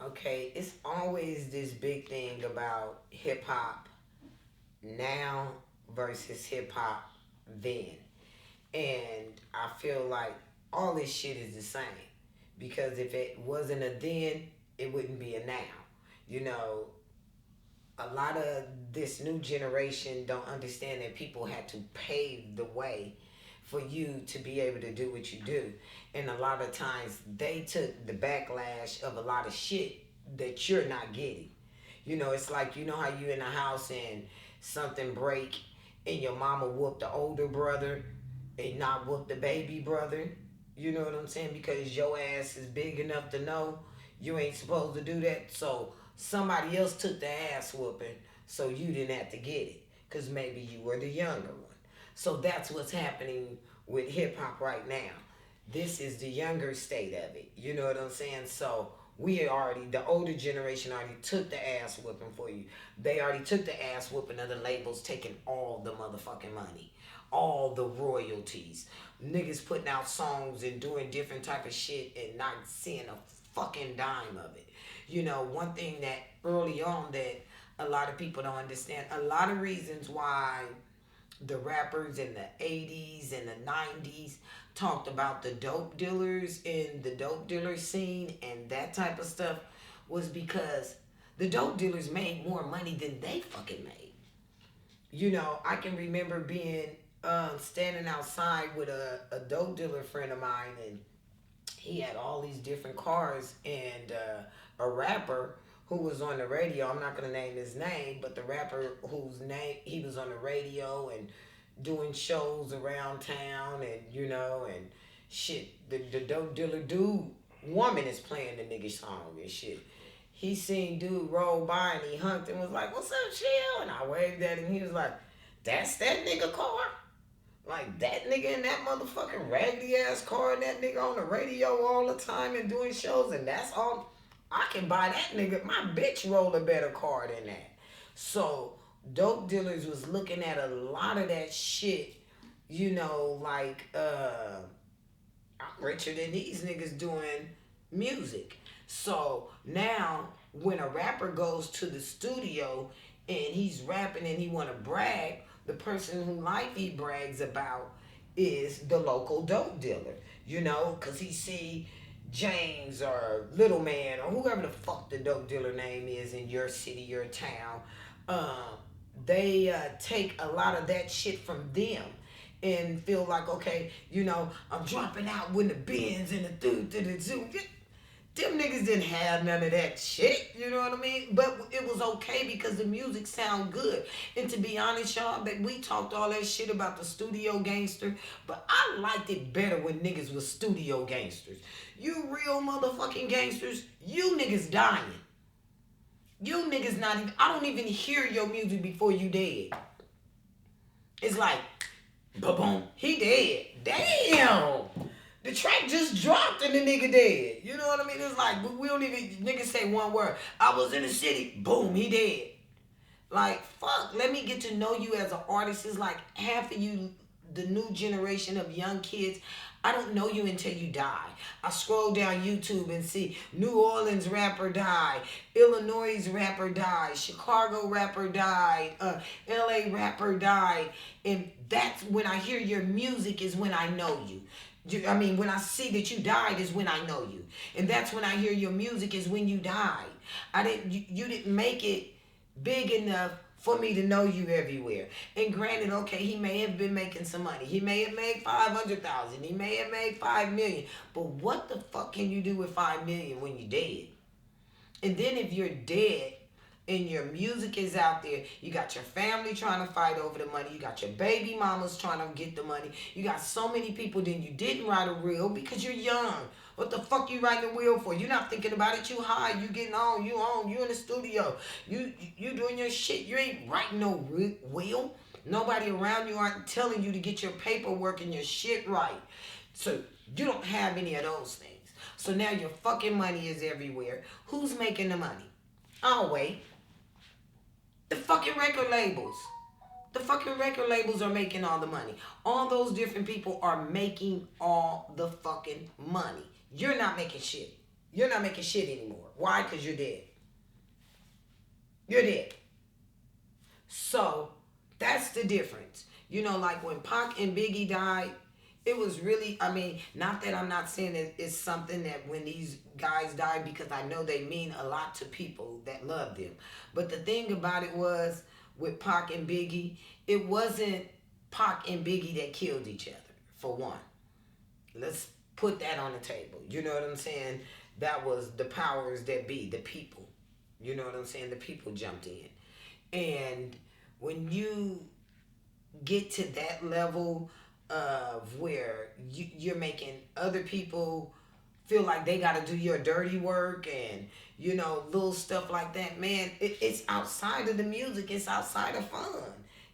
Okay, it's always this big thing about hip hop now versus hip hop then. And I feel like all this shit is the same. Because if it wasn't a then, it wouldn't be a now. You know, a lot of this new generation don't understand that people had to pave the way for you to be able to do what you do. And a lot of times they took the backlash of a lot of shit that you're not getting. You know, it's like, you know how you in the house and something break and your mama whoop the older brother and not whoop the baby brother. You know what I'm saying? Because your ass is big enough to know you ain't supposed to do that. So somebody else took the ass whooping so you didn't have to get it. Because maybe you were the younger one. So that's what's happening with hip hop right now. This is the younger state of it. You know what I'm saying? So we already, the older generation already took the ass whooping for you. They already took the ass whooping of the labels taking all the motherfucking money, all the royalties. Niggas putting out songs and doing different type of shit and not seeing a fucking dime of it. You know, one thing that early on that a lot of people don't understand, a lot of reasons why the rappers in the 80s and the 90s talked about the dope dealers in the dope dealer scene and that type of stuff was because the dope dealers made more money than they fucking made. You know, I can remember being standing outside with a dope dealer friend of mine, and he had all these different cars, and a rapper who was on the radio, I'm not gonna name his name, but the rapper whose name he was on the radio and doing shows around town, and you know, and shit, the dope dealer dude woman is playing the nigga song and shit. He seen dude roll by and he hunked and was like, "What's up, chill?" And I waved at him. He was like, "That's that nigga car." Like that nigga in that motherfucking raggedy ass car and that nigga on the radio all the time and doing shows, and that's all. I can buy that nigga. My bitch roll a better car than that. So dope dealers was looking at a lot of that shit, you know, like I'm richer than these niggas doing music. So now when a rapper goes to the studio and he's rapping and he wanna brag, the person who life he brags about is the local dope dealer. You know, cause he see James or Little Man or whoever the fuck the dope dealer name is in your city, your town. Um, they take a lot of that shit from them and feel like, okay, you know, I'm dropping out with the bins and the zoo. Them niggas didn't have none of that shit, you know what I mean? But it was okay because the music sound good. And to be honest, y'all, that we talked all that shit about the studio gangster, but I liked it better when niggas was studio gangsters. You real motherfucking gangsters, you niggas dying. You niggas not even, I don't even hear your music before you dead. It's like, ba-boom, he dead. Damn. The track just dropped and the nigga dead. You know what I mean? It's like, we don't even, niggas say one word. I was in the city, boom, he dead. Like, fuck, let me get to know you as an artist. It's like half of you, the new generation of young kids, I don't know you until you die. I scroll down YouTube and see New Orleans rapper died, Illinois rapper died, Chicago rapper died, LA rapper died. And that's when I hear your music is when I know you. I mean, when I see that you died is when I know you. And that's when I hear your music is when you died. You didn't make it big enough for me to know you everywhere. And granted, okay, he may have been making some money. He may have made 500,000. He may have made 5 million. But what the fuck can you do with 5 million when you're dead? And then if you're dead and your music is out there, you got your family trying to fight over the money, you got your baby mamas trying to get the money, you got so many people, then you didn't write a reel because you're young. What the fuck you writing a wheel for? You're not thinking about it. You high. You getting on. You in the studio. You doing your shit. You ain't writing no wheel. Nobody around you aren't telling you to get your paperwork and your shit right. So you don't have any of those things. So now your fucking money is everywhere. Who's making the money? Oh wait. The fucking record labels. The fucking record labels are making all the money. All those different people are making all the fucking money. You're not making shit. You're not making shit anymore. Why? Because you're dead. You're dead. So that's the difference. Like when Pac and Biggie died, it was really, I mean, not that I'm not saying it's something that when these guys died, because I know they mean a lot to people that love them. But the thing about it was with Pac and Biggie, it wasn't Pac and Biggie that killed each other, for one. Let's put that on the table. You know what I'm saying? That was the powers that be, the people. You know what I'm saying? The people jumped in. And when you get to that level of where you're making other people feel like they got to do your dirty work and little stuff like that, man, it's outside of the music. It's outside of fun.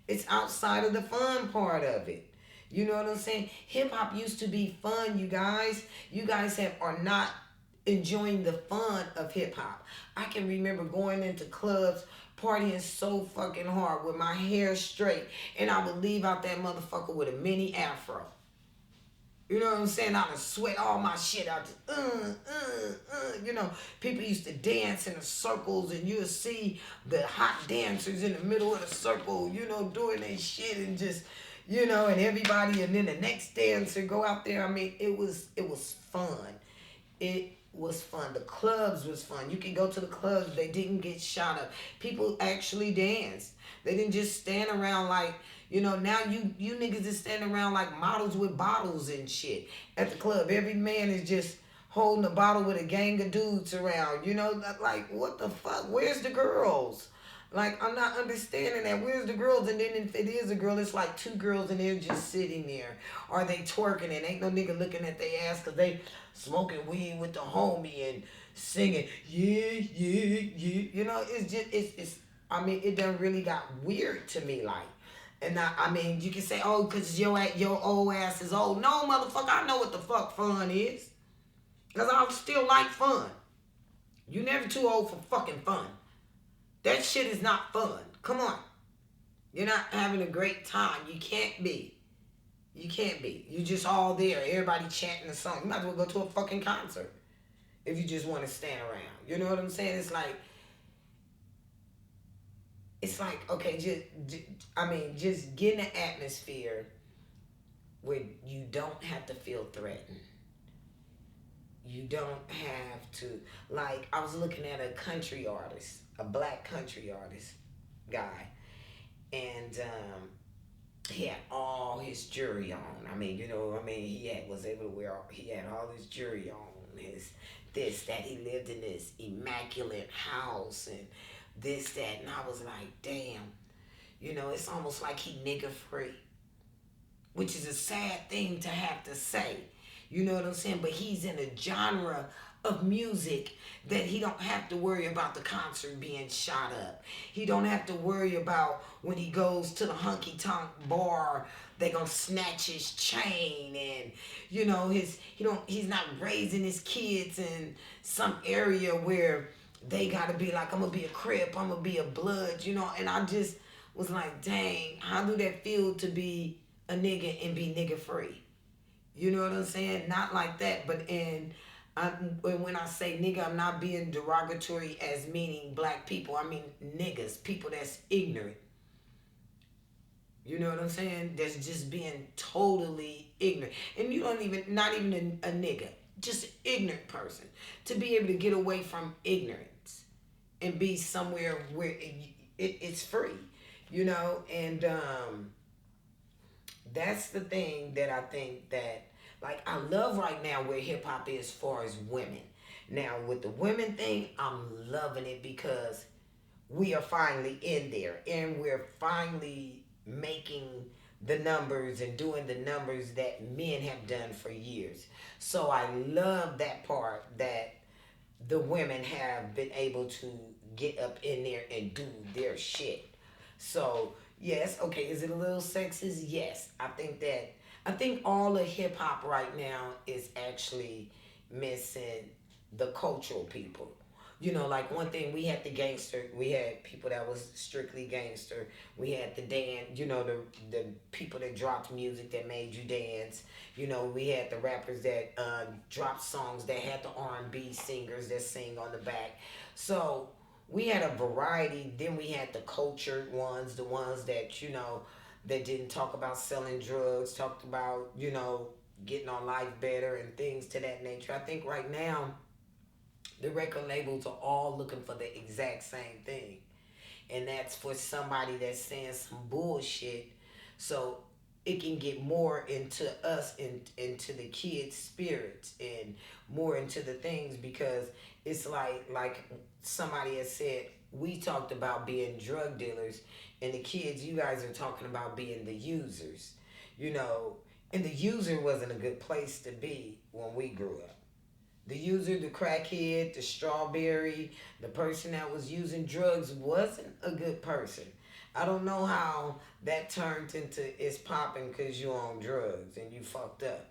It's outside of the fun part of it. You know what I'm saying? Hip hop used to be fun, you guys. You guys are not enjoying the fun of hip hop. I can remember going into clubs, partying so fucking hard with my hair straight, and I would leave out that motherfucker with a mini afro. You know what I'm saying? I would sweat all my shit out. People used to dance in the circles, and you'll see the hot dancers in the middle of the circle, doing their shit and just, and everybody, and then the next dancer go out there. I mean, it was fun. It was fun. The clubs was fun. You could go to the clubs. They didn't get shot up. People actually danced. They didn't just stand around like, now you niggas is standing around like models with bottles and shit at the club. Every man is just holding a bottle with a gang of dudes around. Like, what the fuck? Where's the girls? Like, I'm not understanding that. Where's the girls? And then if it is a girl, it's like two girls and they're just sitting there. Or they twerking and ain't no nigga looking at their ass because they smoking weed with the homie and singing, yeah, yeah, yeah. It's just, I mean, it done really got weird to me, like. And I mean, you can say, oh, because your old ass is old. No, motherfucker, I know what the fuck fun is. Because I still like fun. You never too old for fucking fun. That shit is not fun. Come on. You're not having a great time. You can't be. You can't be. You just all there. Everybody chanting a song. You might as well go to a fucking concert if you just want to stand around. You know what I'm saying? It's like, okay, just get in an atmosphere where you don't have to feel threatened. You don't have to, like, I was looking at a country artist, a black country artist guy, and he had all his jewelry on. I mean, was able to wear, he had all his jewelry on, that he lived in this immaculate house, and this, that, and I was like, damn, it's almost like he nigga free, which is a sad thing to have to say. You know what I'm saying? But he's in a genre of music that he don't have to worry about the concert being shot up. He don't have to worry about when he goes to the honky tonk bar, they gonna snatch his chain, and he's not raising his kids in some area where they gotta be like, I'm gonna be a Crip, I'm gonna be a Blood, and I just was like, dang, how do that feel to be a nigga and be nigga free? You know what I'm saying? Not like that, but when I say nigga, I'm not being derogatory as meaning black people. I mean niggas, people that's ignorant. You know what I'm saying? That's just being totally ignorant. And you don't even, not even a nigga, just an ignorant person. To be able to get away from ignorance and be somewhere where it's free, and that's the thing that I think that, like, I love right now where hip hop is as far as women. Now, with the women thing, I'm loving it because we are finally in there and we're finally making the numbers and doing the numbers that men have done for years. So I love that part that the women have been able to get up in there and do their shit. So, yes, okay, is it a little sexist? Yes. I think all of hip hop right now is actually missing the cultural people. Like one thing, we had the gangster, we had people that was strictly gangster, we had the dance, the people that dropped music that made you dance, we had the rappers that dropped songs that had the R&B singers that sing on the back. So we had a variety. Then we had the cultured ones, the ones that that didn't talk about selling drugs, talked about getting on life better and things to that nature. I think right now the record labels are all looking for the exact same thing, and that's for somebody that's saying some bullshit, so it can get more into us and into the kids' spirits and more into the things, because it's like somebody has said, we talked about being drug dealers, and the kids, you guys are talking about being the users, you know, and the user wasn't a good place to be when we grew up. The user, the crackhead, the strawberry, the person that was using drugs wasn't a good person. I don't know how that turned into it's popping because you on drugs and you fucked up.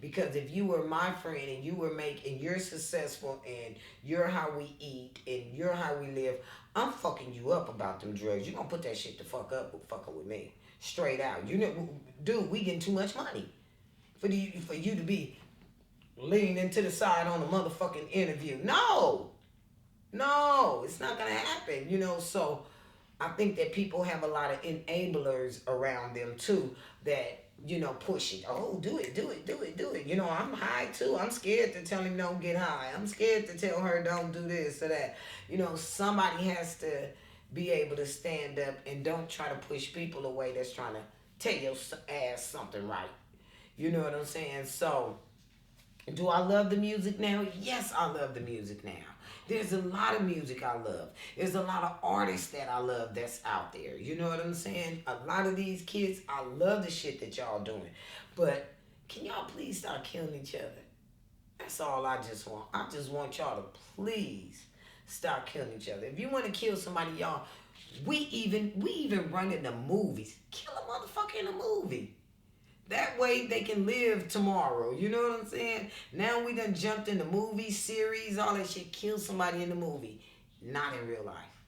Because if you were my friend and you were making, you're successful and you're how we eat and you're how we live, I'm fucking you up about them drugs. You gonna put that shit the fuck up with fucking with me. Straight out. Dude, we getting too much money for you to be leaning to the side on a motherfucking interview. No, it's not gonna happen. So I think that people have a lot of enablers around them too that push it. Oh, do it, do it, do it, do it. I'm high too. I'm scared to tell him don't get high. I'm scared to tell her don't do this or that. Somebody has to be able to stand up and don't try to push people away that's trying to tell your ass something right. You know what I'm saying? So do I love the music now? Yes, I love the music now. There's a lot of music I love. There's a lot of artists that I love that's out there. You know what I'm saying? A lot of these kids, I love the shit that y'all doing. But can y'all please stop killing each other? That's all I just want. I just want y'all to please stop killing each other. If you want to kill somebody, y'all, we even run into movies. Kill a motherfucker in a movie. That way they can live tomorrow. You know what I'm saying? Now we done jumped in the movie series, all that shit. Kill somebody in the movie. Not in real life.